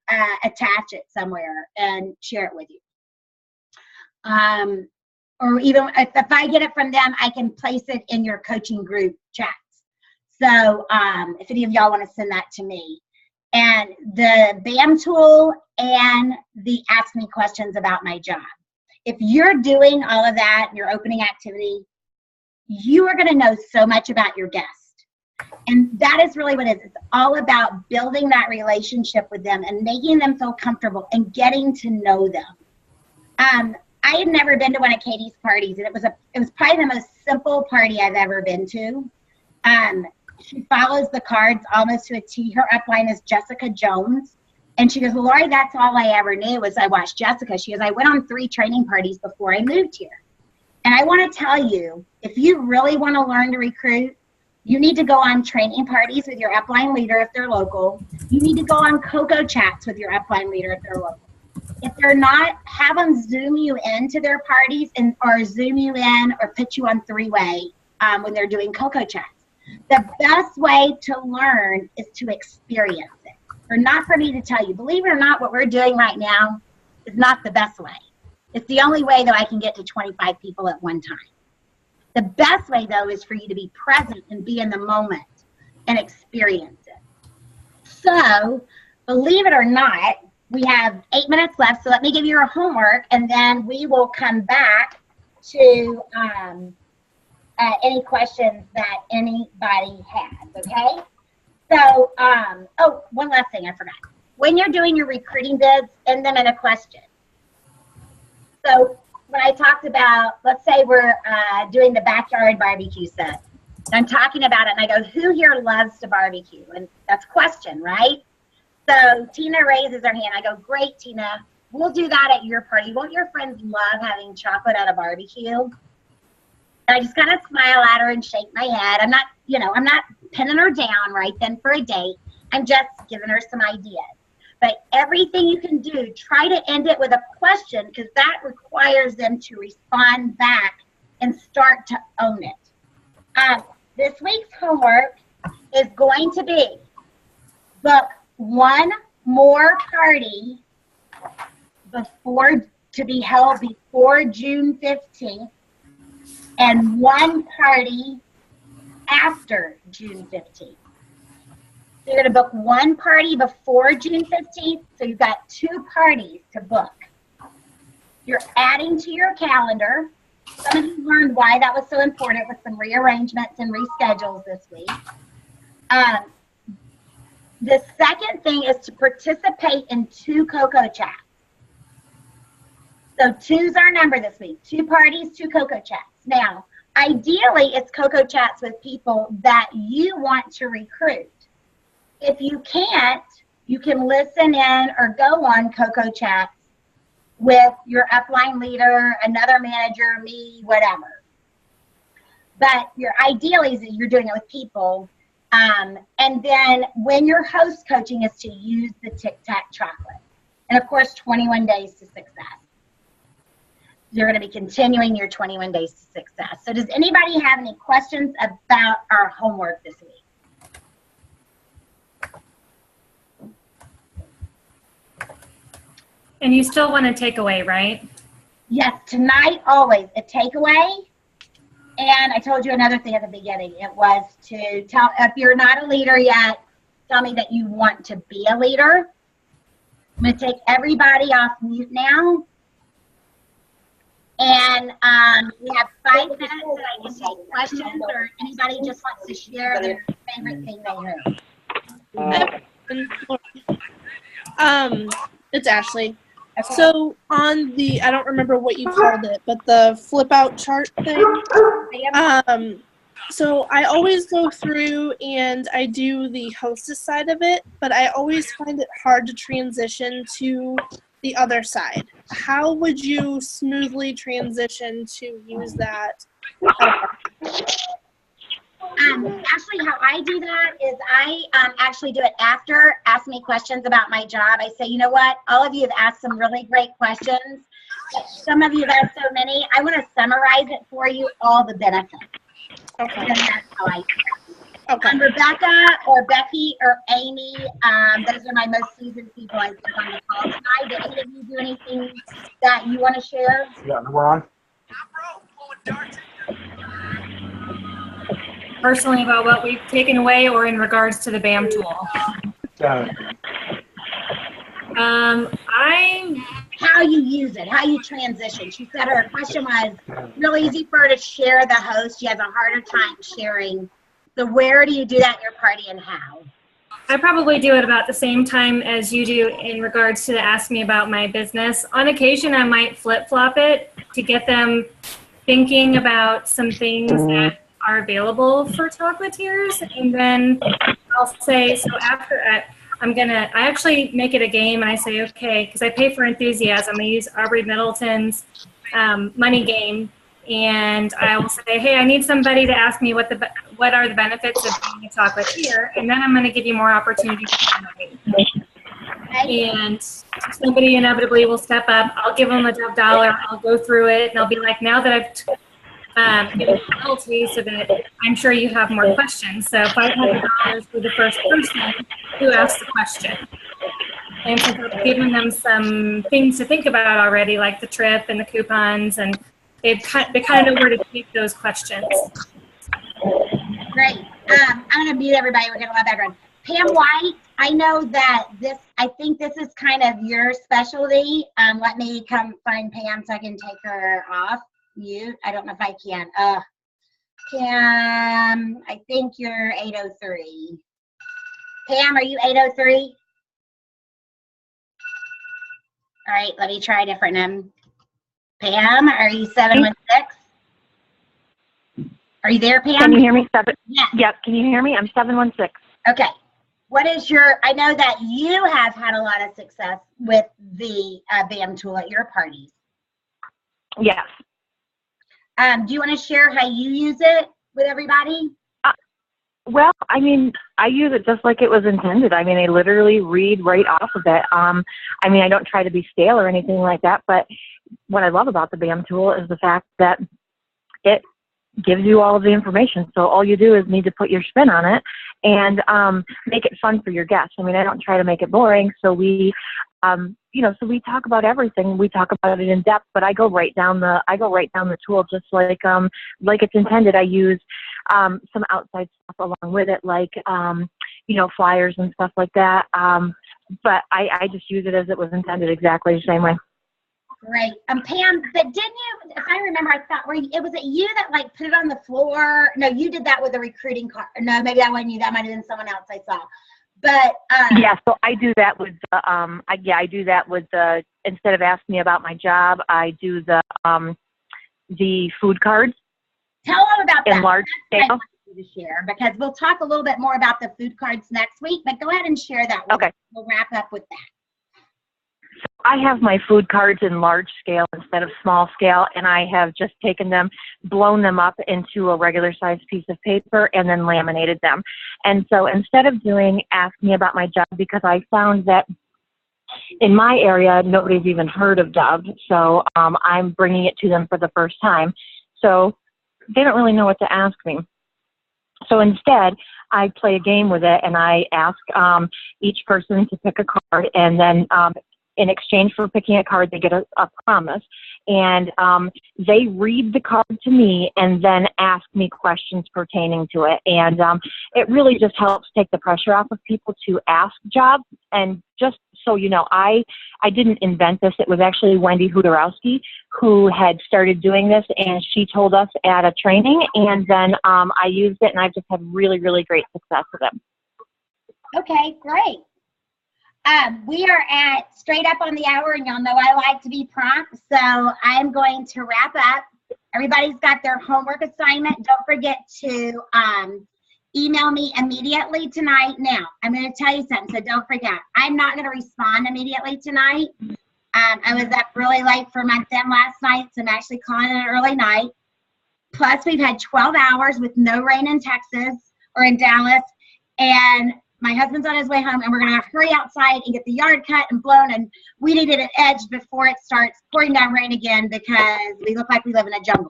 attach it somewhere and share it with you. Or even if I get it from them, I can place it in your coaching group chats. So if any of y'all want to send that to me. And the BAM tool and the Ask Me Questions about my job. If you're doing all of that, your opening activity, you are going to know so much about your guest. And that is really what it is. It's all about building that relationship with them and making them feel comfortable and getting to know them. I had never been to one of Katie's parties, and it was probably the most simple party I've ever been to. She follows the cards almost to a T. Her upline is Jessica Jones. And she goes, well, Lori, that's all I ever knew was I watched Jessica. She goes, I went on 3 training parties before I moved here. And I want to tell you, if you really want to learn to recruit, you need to go on training parties with your upline leader if they're local. You need to go on Cocoa chats with your upline leader if they're local. If they're not, have them Zoom you into their parties or Zoom you in or put you on 3-way when they're doing Cocoa chats. The best way to learn is to experience it. Or not for me to tell you. Believe it or not, what we're doing right now is not the best way. It's the only way that I can get to 25 people at one time. The best way, though, is for you to be present and be in the moment and experience it. So, believe it or not, we have 8 minutes left, so let me give you your homework, and then we will come back to any questions that anybody has, okay? So, oh, one last thing I forgot. When you're doing your recruiting bids, end them in a question. So when I talked about, let's say we're doing the backyard barbecue set. I'm talking about it, and I go, who here loves to barbecue? And that's a question, right? So Tina raises her hand. I go, great, Tina. We'll do that at your party. Won't your friends love having chocolate at a barbecue? And I just kind of smile at her and shake my head. I'm not, I'm not pinning her down right then for a date. I'm just giving her some ideas. But everything you can do, try to end it with a question because that requires them to respond back and start to own it. This week's homework is going to be book one more party to be held before June 15th and one party after June 15th. So you're going to book one party before June 15th, so you've got 2 parties to book. You're adding to your calendar. Some of you learned why that was so important with some rearrangements and reschedules this week. The second thing is to participate in 2 Cocoa chats. So 2's our number this week. 2 parties, 2 Cocoa chats. Now, ideally, it's Cocoa chats with people that you want to recruit. If you can't, you can listen in or go on Cocoa chats with your upline leader, another manager, me, whatever. But ideally you're doing it with people. And then when your host coaching is to use the Tic Tac chocolate. And of course, 21 days to success. You're going to be continuing your 21 days to success. So does anybody have any questions about our homework this week? And you still want a takeaway, right? Yes, tonight, always a takeaway. And I told you another thing at the beginning. It was to tell, if you're not a leader yet, tell me that you want to be a leader. I'm going to take everybody off mute now. And we have 5 minutes that I can take questions or anybody just wants to share their favorite thing they heard. It's Ashley. Okay. So on the, I don't remember what you called it, but the flip out chart thing. So I always go through and I do the hostess side of it, but I always find it hard to transition to the other side. How would you smoothly transition to use that? Actually, how I do that is I actually do it after Ask Me Questions about my job. I say, you know what? All of you have asked some really great questions. Some of you have asked so many. I want to summarize it for you, all the benefits. Okay. And that's how I do it. Okay. Rebecca or Becky or Amy, those are my most seasoned people I put on the call tonight. Did any of you do anything that you want to share? Yeah, we're on. Personally, about what we've taken away or in regards to the BAM tool? How you use it, how you transition. She said her question was really easy for her to share the host. She has a harder time sharing. So where do you do that in your party and how? I probably do it about the same time as you do in regards to the Ask Me About My Business. On occasion, I might flip-flop it to get them thinking about some things that are available for chocolatiers. And then I'll say, so after I actually make it a game, and I say, okay, because I pay for enthusiasm, I use Aubrey Middleton's money game, and I will say, hey, I need somebody to ask me what are the benefits of being a chocolatier, and then I'm going to give you more opportunities to money. And somebody inevitably will step up. I'll give them a $1. I'll go through it, and I'll be like, now that I've given you a little taste of it, I'm sure you have more questions. So $500 for the first person who asked the question. And so I've given them some things to think about already, like the trip and the coupons, and they kind of know where to take those questions. Great. I'm going to mute everybody. We're getting a lot of background. Pam White, I know that I think this is kind of your specialty. Let me come find Pam so I can take her off mute. I don't know if I can. Pam, I think you're 803. Pam, are you 803? All right, let me try a different number. Pam, are you 716? Are you there, Pam? Can you hear me? Yeah. Yep, can you hear me? I'm 716. Okay. What is I know that you have had a lot of success with the BAM tool at your parties. Yes. Do you want to share how you use it with everybody? Well, I mean, I use it just like it was intended. I mean, I literally read right off of it. I mean, I don't try to be stale or anything like that, but what I love about the BAM tool is the fact that it gives you all of the information. So all you do is need to put your spin on it and make it fun for your guests. I mean, I don't try to make it boring. So we, so we talk about everything. We talk about it in depth, but I go right down the tool just like it's intended. I use some outside stuff along with it, like flyers and stuff like that. But I just use it as it was intended, exactly the same way. Great. Pam, but didn't you, if I remember, I thought, was it you that like put it on the floor? No, you did that with the recruiting card. No, maybe that wasn't you. That might have been someone else I saw. But yeah, so I do that with I do that with the, instead of asking me about my job, I do the food cards. Tell them about that. In large scale. I want you to share, because we'll talk a little bit more about the food cards next week, but go ahead and share that. Okay. We'll wrap up with that. I have my food cards in large scale instead of small scale, and I have just taken them, blown them up into a regular sized piece of paper, and then laminated them. And so instead of ask me about my job, because I found that in my area, nobody's even heard of Dove, so I'm bringing it to them for the first time. So they don't really know what to ask me. So instead, I play a game with it, and I ask each person to pick a card, and then in exchange for picking a card, they get a promise, and they read the card to me and then ask me questions pertaining to it. And it really just helps take the pressure off of people to ask jobs. And just so you know, I didn't invent this. It was actually Wendy Hudorowski who had started doing this, and she told us at a training, and then I used it, and I've just had really, really great success with it. Okay, great. We are at straight up on the hour, and y'all know I like to be prompt, so I'm going to wrap up. Everybody's got their homework assignment. Don't forget to email me immediately tonight. Now, I'm going to tell you something, so don't forget. I'm not going to respond immediately tonight. I was up really late for month end last night, so I'm actually calling it an early night. Plus, we've had 12 hours with no rain in Texas or in Dallas, and my husband's on his way home, and we're going to hurry outside and get the yard cut and blown and weeded and edged before it starts pouring down rain again, because we look like we live in a jungle.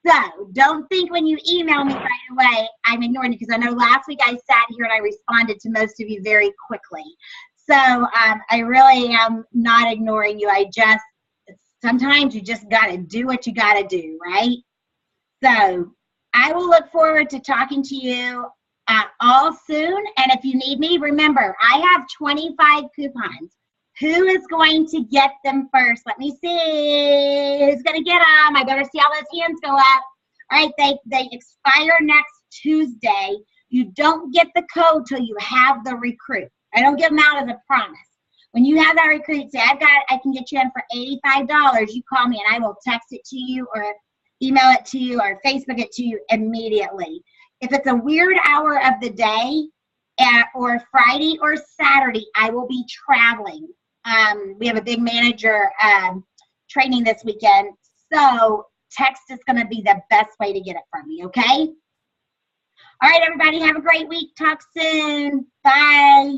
So don't think when you email me right away I'm ignoring you, because I know last week I sat here and I responded to most of you very quickly. So I really am not ignoring you. Sometimes you just got to do what you got to do, right? So I will look forward to talking to you all soon. And if you need me, remember, I have 25 coupons. Who is going to get them first? Let me see. Who's going to get them? I better see all those hands go up. All right, they expire next Tuesday. You don't get the code till you have the recruit. I don't give them out as a promise. When you have that recruit, say, I can get you in for $85. You call me and I will text it to you or email it to you or Facebook it to you immediately. If it's a weird hour of the day or Friday or Saturday, I will be traveling. We have a big manager training this weekend. So text is going to be the best way to get it from me, okay? All right, everybody, have a great week. Talk soon. Bye.